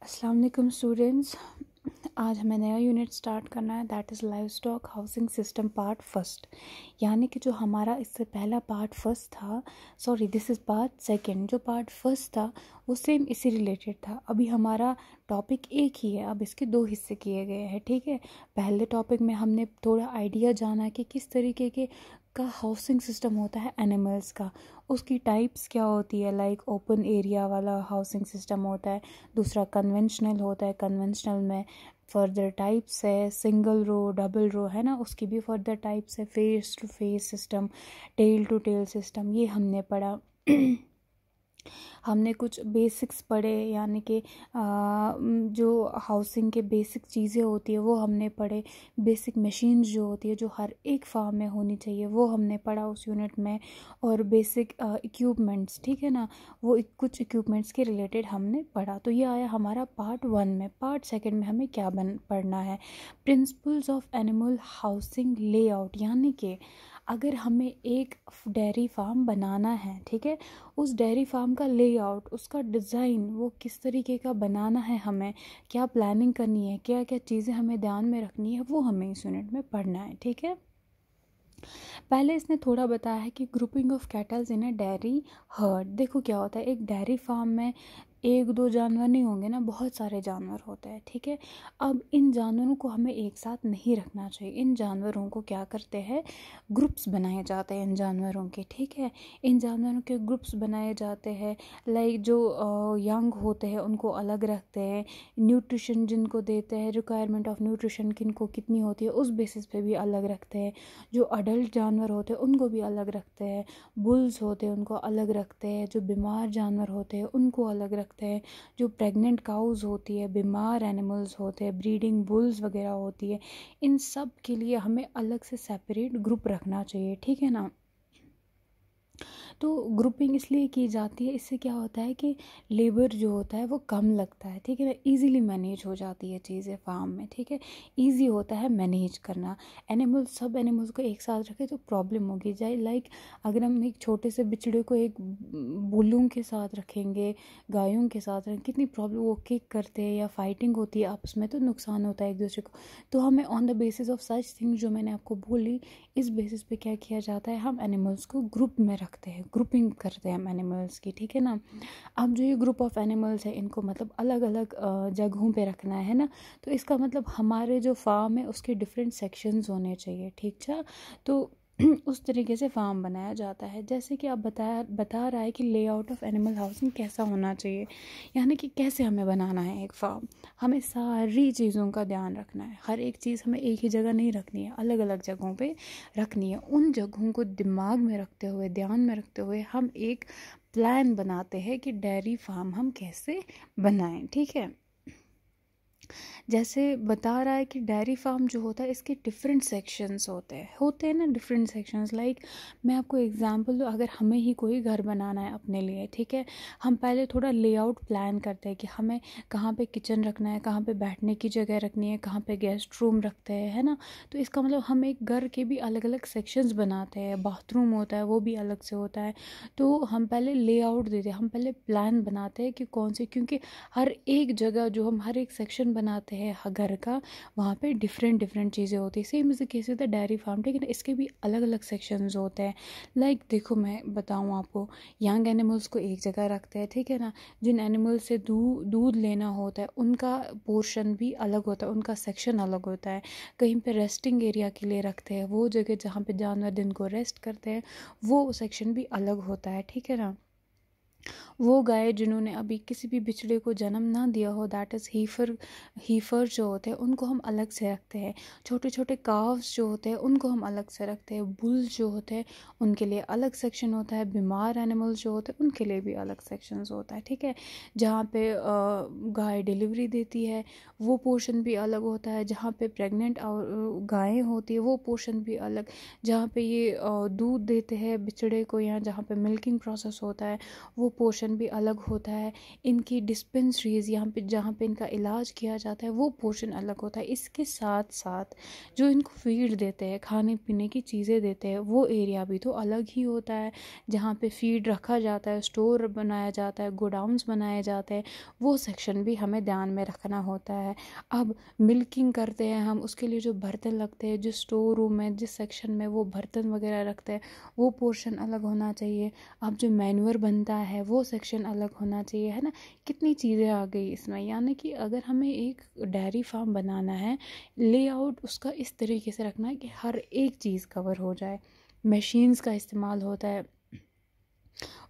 अस्सलाम वालेकुम स्टूडेंट्स। आज हमें नया यूनिट स्टार्ट करना है, that is live stock housing system part first. यानी कि जो हमारा इससे पहला पार्ट फर्स्ट था, sorry this is part second. जो पार्ट फर्स्ट था वो सेम इसी रिलेटेड था। अभी हमारा टॉपिक एक ही है, अब इसके दो हिस्से किए गए हैं, ठीक है। पहले टॉपिक में हमने थोड़ा आइडिया जाना कि किस तरीके के का हाउसिंग सिस्टम होता है एनिमल्स का, उसकी टाइप्स क्या होती है। लाइक ओपन एरिया वाला हाउसिंग सिस्टम होता है, दूसरा कन्वेंशनल होता है। कन्वेंशनल में फर्दर टाइप्स है, सिंगल रो, डबल रो, है ना, उसकी भी फर्दर टाइप्स है। Face to face system, tail to tail system, ये हमने पढ़ा। हमने कुछ बेसिक्स पढ़े, यानी कि जो हाउसिंग के बेसिक चीज़ें होती है वो हमने पढ़े। बेसिक मशीन्स जो होती है जो हर एक फार्म में होनी चाहिए वो हमने पढ़ा उस यूनिट में। और बेसिक इक्विपमेंट्स, ठीक है ना, वो कुछ इक्विपमेंट्स के रिलेटेड हमने पढ़ा। तो ये आया हमारा पार्ट वन में। पार्ट सेकंड में हमें क्या पढ़ना है, principles of animal housing layout. यानी कि अगर हमें एक डेयरी फार्म बनाना है, ठीक है, उस डेयरी फार्म का लेआउट, उसका डिज़ाइन, वो किस तरीके का बनाना है, हमें क्या प्लानिंग करनी है, क्या क्या चीज़ें हमें ध्यान में रखनी है, वो हमें इस यूनिट में पढ़ना है, ठीक है। पहले इसने थोड़ा बताया है कि grouping of kettles in A dairy heard. देखो क्या होता है, एक डेयरी फार्म में एक दो जानवर नहीं होंगे ना, बहुत सारे जानवर होते हैं, ठीक है। अब इन जानवरों को हमें एक साथ नहीं रखना चाहिए। इन जानवरों को क्या करते हैं, ग्रुप्स बनाए जाते हैं इन जानवरों के, ठीक है। इन जानवरों के ग्रुप्स बनाए जाते हैं। लाइक जो यंग होते हैं उनको अलग रखते हैं, न्यूट्रिशन जिनको देते हैं, रिक्वायरमेंट ऑफ न्यूट्रिशन किनको कितनी होती है उस बेसिस पे भी अलग रखते हैं। जो अडल्ट जानवर होते हैं उनको भी अलग रखते हैं। बुल्स होते हैं उनको अलग रखते हैं। जो बीमार जानवर होते हैं उनको अलग रखते हैं। जो प्रेग्नेंट काउज होती है, बीमार एनिमल्स होते हैं, ब्रीडिंग बुल्स वगैरह होती है, इन सब के लिए हमें अलग से सेपरेट ग्रुप रखना चाहिए, ठीक है ना। तो ग्रुपिंग इसलिए की जाती है, इससे क्या होता है कि लेबर जो होता है वो कम लगता है, ठीक है ना। इजीली मैनेज हो जाती है चीज़ें फार्म में, ठीक है। इजी होता है मैनेज करना। एनिमल्स, सब एनिमल्स को एक साथ रखें तो प्रॉब्लम होगी जाए। लाइक अगर हम एक छोटे से बिचड़े को एक बुल्लों के साथ रखेंगे, गायों के साथ रखेंगे, कितनी प्रॉब्लम, वो किक करते हैं या फाइटिंग होती है आपस में, तो नुकसान होता है एक दूसरे को। तो हमें on the basis of such things जो मैंने आपको बोली, इस बेसिस पे क्या किया जाता है, हम एनिमल्स को ग्रुप में रखते हैं, ग्रुपिंग करते हैं हम एनिमल्स की, ठीक है ना। अब जो ये ग्रुप ऑफ एनिमल्स है इनको मतलब अलग अलग जगहों पे रखना है ना। तो इसका मतलब हमारे जो फार्म है उसके डिफरेंट सेक्शंस होने चाहिए, ठीक है। तो उस तरीके से फार्म बनाया जाता है। जैसे कि आप बता रहा है कि लेआउट ऑफ एनिमल हाउसिंग कैसा होना चाहिए, यानी कि कैसे हमें बनाना है एक फार्म। हमें सारी चीज़ों का ध्यान रखना है, हर एक चीज़ हमें एक ही जगह नहीं रखनी है, अलग अलग जगहों पे रखनी है। उन जगहों को दिमाग में रखते हुए, ध्यान में रखते हुए हम एक प्लान बनाते हैं कि डेयरी फार्म हम कैसे बनाएं, ठीक है। जैसे बता रहा है कि डेयरी फार्म जो होता है इसके डिफरेंट सेक्शंस होते हैं ना, डिफरेंट सेक्शंस। लाइक मैं आपको एग्जांपल दूँ, अगर हमें ही कोई घर बनाना है अपने लिए, ठीक है, हम पहले थोड़ा लेआउट प्लान करते हैं कि हमें कहाँ पे किचन रखना है, कहाँ पे बैठने की जगह रखनी है, कहाँ पे गेस्ट रूम रखते हैं, है ना। तो इसका मतलब हम एक घर के भी अलग अलग सेक्शंस बनाते हैं। बाथरूम होता है वो भी अलग से होता है। तो हम पहले लेआउट देते हैं, हम पहले प्लान बनाते हैं कि कौन से, क्योंकि हर एक जगह जो हम हर एक सेक्शन बनाते हैं घर का, वहाँ पे डिफरेंट डिफरेंट चीज़ें होती है। सेम इस केस होता है डेयरी फार्म, ठीक है ना, इसके भी अलग अलग सेक्शंस होते हैं। लाइक देखो मैं बताऊँ आपको, यंग एनिमल्स को एक जगह रखते हैं, ठीक है ना। जिन एनिमल्स से दूध लेना होता है उनका पोर्शन भी अलग होता है, उनका सेक्शन अलग होता है। कहीं पे रेस्टिंग एरिया के लिए रखते हैं, वो जगह जहाँ पे जानवर दिन को रेस्ट करते हैं वो सेक्शन भी अलग होता है, ठीक है ना। वो गाय जिन्होंने अभी किसी भी बिचड़े को जन्म ना दिया हो, दैट इज़ हीफर जो होते हैं उनको हम अलग से रखते हैं। छोटे छोटे काव्स जो होते हैं उनको हम अलग से रखते हैं। बुल्स जो होते हैं उनके लिए अलग सेक्शन होता है। बीमार एनिमल्स जो होते हैं उनके लिए भी अलग सेक्शंस होता है, ठीक है। जहाँ पे गाय डिलीवरी देती है वो पोर्शन भी अलग होता है। जहाँ पे प्रेग्नेंट और गायें होती है वो पोर्शन भी अलग। जहाँ पे ये दूध देते हैं बिचड़े को, या जहाँ पे मिल्किंग प्रोसेस होता है वो पोर्शन भी अलग होता है। इनकी डिस्पेंसरीज यहाँ पे जहाँ पे इनका इलाज किया जाता है वो पोर्शन अलग होता है। इसके साथ साथ जो इनको फीड देते हैं, खाने पीने की चीज़ें देते हैं, वो एरिया भी तो अलग ही होता है। जहाँ पे फीड रखा जाता है, स्टोर बनाया जाता है, गोडाउन्स बनाए जाते हैं, वो सेक्शन भी हमें ध्यान में रखना होता है। अब मिल्किंग करते हैं हम, उसके लिए जो बर्तन लगते हैं, जिस स्टोर रूम में जिस सेक्शन में वो बर्तन वगैरह रखते हैं वो पोर्शन अलग होना चाहिए। अब जो मैन्योर बनता है वो सेक्शन अलग होना चाहिए, है ना। कितनी चीज़ें आ गई इसमें। यानी कि अगर हमें एक डेयरी फार्म बनाना है, लेआउट उसका इस तरीके से रखना है कि हर एक चीज़ कवर हो जाए। मशीन्स का इस्तेमाल होता है,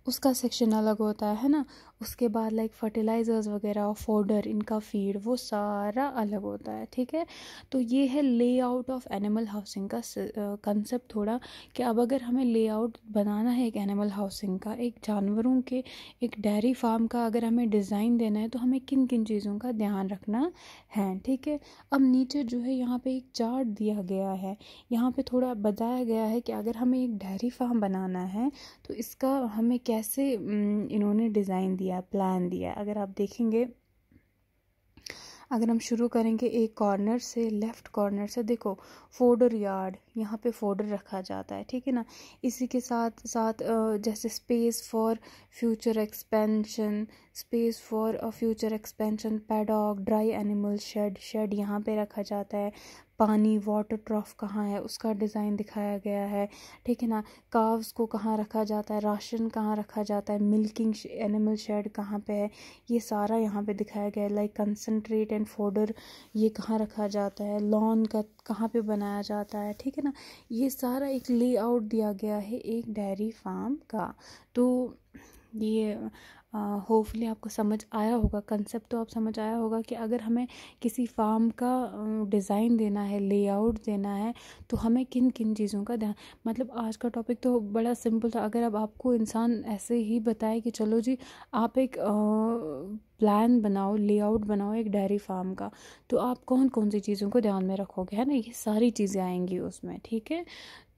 उसका सेक्शन अलग होता है ना। उसके बाद लाइक फर्टिलाइज़र्स वगैरह, फोडर, इनका फीड, वो सारा अलग होता है, ठीक है। तो ये है लेआउट ऑफ एनिमल हाउसिंग का कंसेप्ट थोड़ा, कि अब अगर हमें लेआउट बनाना है एक एनिमल हाउसिंग का, एक जानवरों के एक डेयरी फार्म का अगर हमें डिज़ाइन देना है तो हमें किन किन चीज़ों का ध्यान रखना है, ठीक है। अब नीचे जो है यहाँ पे एक चार्ट दिया गया है, यहाँ पे थोड़ा बताया गया है कि अगर हमें एक डेयरी फार्म बनाना है तो इसका हमें कैसे इन्होंने डिज़ाइन दिया, प्लान दिया। अगर आप देखेंगे, अगर हम शुरू करेंगे एक कॉर्नर से, लेफ़्ट कॉर्नर से, देखो फोडर यार्ड, यहाँ पे फोडर रखा जाता है, ठीक है ना। इसी के साथ साथ जैसे space for future expansion, space for future expansion, paddock, dry animal shed, shed यहाँ पे रखा जाता है। पानी, वाटर ट्रॉफ कहाँ है उसका डिज़ाइन दिखाया गया है, ठीक है ना। काव्स को कहाँ रखा जाता है, राशन कहाँ रखा जाता है, मिल्किंग एनिमल शेड कहाँ पे है, ये सारा यहाँ पे दिखाया गया है। लाइक कंसंट्रेट एंड फोडर ये कहाँ रखा जाता है, लॉन का कहाँ पे बनाया जाता है, ठीक है ना। ये सारा एक लेआउट दिया गया है एक डेयरी फार्म का। तो ये होपफुली आपको समझ आया होगा, कंसेप्ट तो आप समझ आया होगा कि अगर हमें किसी फार्म का डिज़ाइन देना है, लेआउट देना है, तो हमें किन किन चीज़ों का ध्यान, मतलब आज का टॉपिक तो बड़ा सिंपल था। अगर अब आपको इंसान ऐसे ही बताए कि चलो जी आप एक प्लान बनाओ, लेआउट बनाओ एक डेयरी फार्म का, तो आप कौन कौन सी चीज़ों को ध्यान में रखोगे, है ना। ये सारी चीज़ें आएंगी उसमें, ठीक है।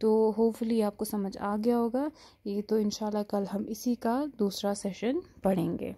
तो होपफुली आपको समझ आ गया होगा। ये तो इंशाल्लाह कल हम इसी का दूसरा सेशन पढ़ेंगे।